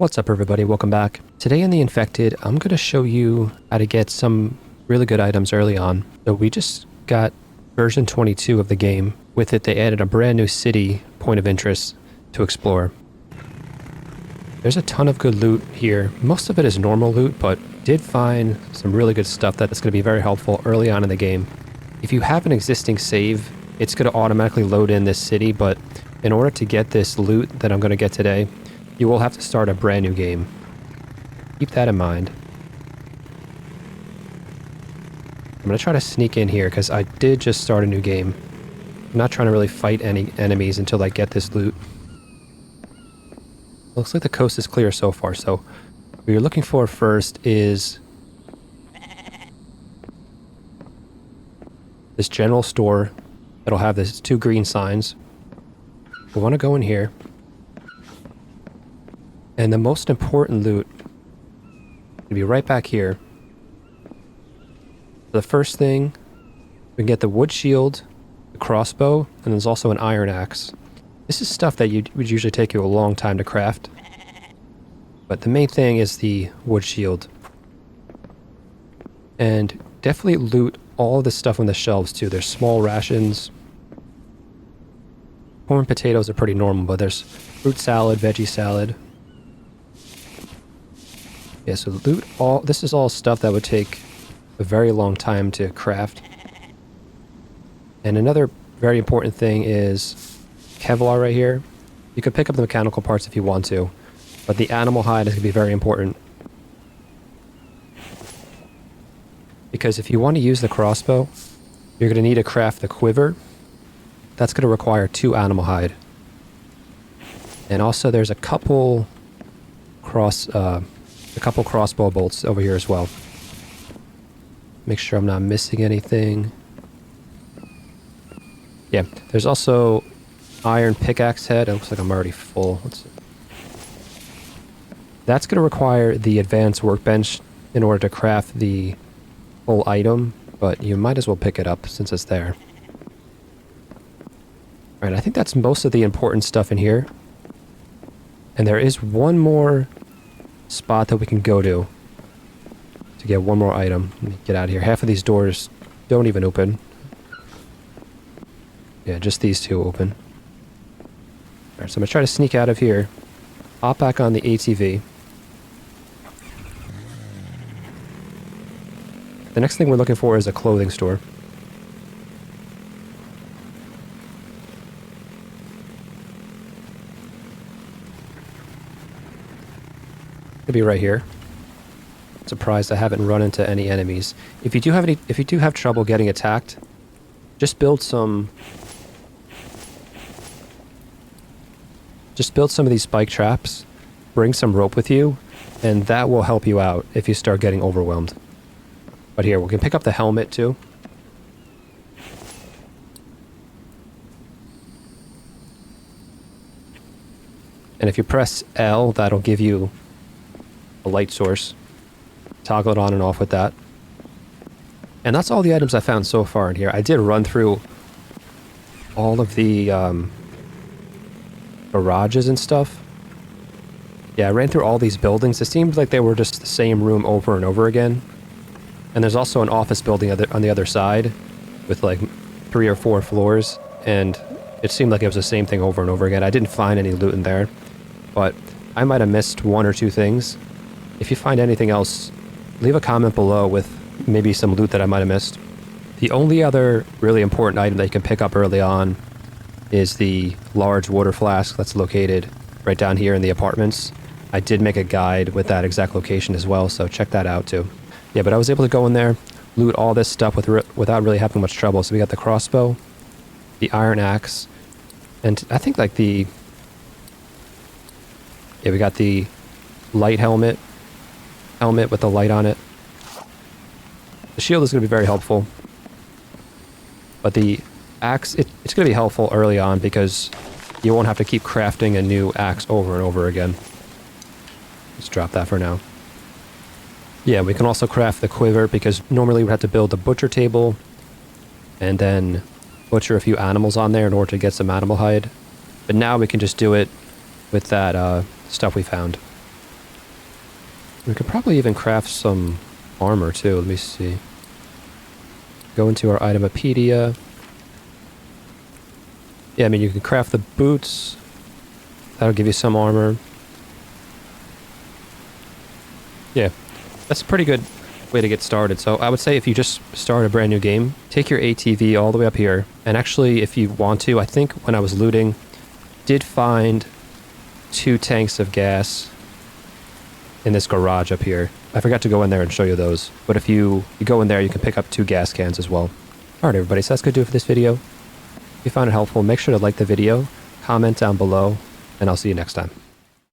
What's up everybody, welcome back. Today in The Infected, I'm going to show you how to get some really good items early on. So we just got version 22 of the game. With it, they added a brand new city point of interest to explore. There's a ton of good loot here. Most of it is normal loot, but did find some really good stuff that's going to be very helpful early on in the game. If you have an existing save, it's going to automatically load in this city, but in order to get this loot that I'm going to get today, you will have to start a brand new game. Keep that in mind. I'm going to try to sneak in here because I did just start a new game. I'm not trying to really fight any enemies until I get this loot. Looks like the coast is clear so far, so what you're looking for first is this general store that'll have this two green signs. We want to go in here. And the most important loot will be right back here. The first thing, we can get the wood shield, the crossbow, and there's also an iron axe. This is stuff that would usually take you a long time to craft. But the main thing is the wood shield. And definitely loot all of the stuff on the shelves too. There's small rations. Corn and potatoes are pretty normal, but there's fruit salad, veggie salad. Yeah, so loot all, this is all stuff that would take a very long time to craft. And another very important thing is Kevlar right here. You could pick up the mechanical parts if you want to, but the animal hide is going to be very important. Because if you want to use the crossbow, you're going to need to craft the quiver. That's going to require 2 animal hide. And also there's a couple crossbow bolts over here as well. Make sure I'm not missing anything. Yeah, there's also iron pickaxe head. It looks like I'm already full. That's going to require the advanced workbench in order to craft the full item, but you might as well pick it up since it's there. Alright, I think that's most of the important stuff in here. And there is one more spot that we can go to get one more item. Let me get out of here. Half of these doors don't even open. Yeah, just these two open. Alright, so I'm going to try to sneak out of here. Hop back on the ATV. The next thing we're looking for is a clothing store. Could be right here. Surprised I haven't run into any enemies. If you do have trouble getting attacked, just build some of these spike traps, bring some rope with you, and that will help you out if you start getting overwhelmed. But here, we can pick up the helmet too. And if you press L, that'll give you a light source. Toggle it on and off with that. And that's all the items I found so far in here. I did run through all of the garages and stuff. Yeah, I ran through all these buildings. It seemed like they were just the same room over and over again. And there's also an office building on the other side with like 3 or 4 floors. And it seemed like it was the same thing over and over again. I didn't find any loot in there, but I might have missed 1 or 2 things. If you find anything else, leave a comment below with maybe some loot that I might have missed. The only other really important item that you can pick up early on is the large water flask that's located right down here in the apartments. I did make a guide with that exact location as well, so check that out too. Yeah, but I was able to go in there, loot all this stuff without really having much trouble. So we got the crossbow, the iron axe, and I think like we got the light helmet with the light on it. The shield is going to be very helpful. But the axe, it's going to be helpful early on because you won't have to keep crafting a new axe over and over again. Let's drop that for now. Yeah, we can also craft the quiver because normally we'd have to build a butcher table and then butcher a few animals on there in order to get some animal hide. But now we can just do it with that stuff we found. We could probably even craft some armor too. Let me see. Go into our Itemapedia. Yeah, I mean, you can craft the boots. That'll give you some armor. Yeah, that's a pretty good way to get started. So I would say if you just start a brand new game, take your ATV all the way up here. And actually, if you want to, I think when I was looting, did find 2 tanks of gas in this garage up here. I forgot to go in there and show you those. But if you go in there, you can pick up 2 gas cans as well. Alright everybody, so that's going to do it for this video. If you found it helpful, make sure to like the video, comment down below, and I'll see you next time.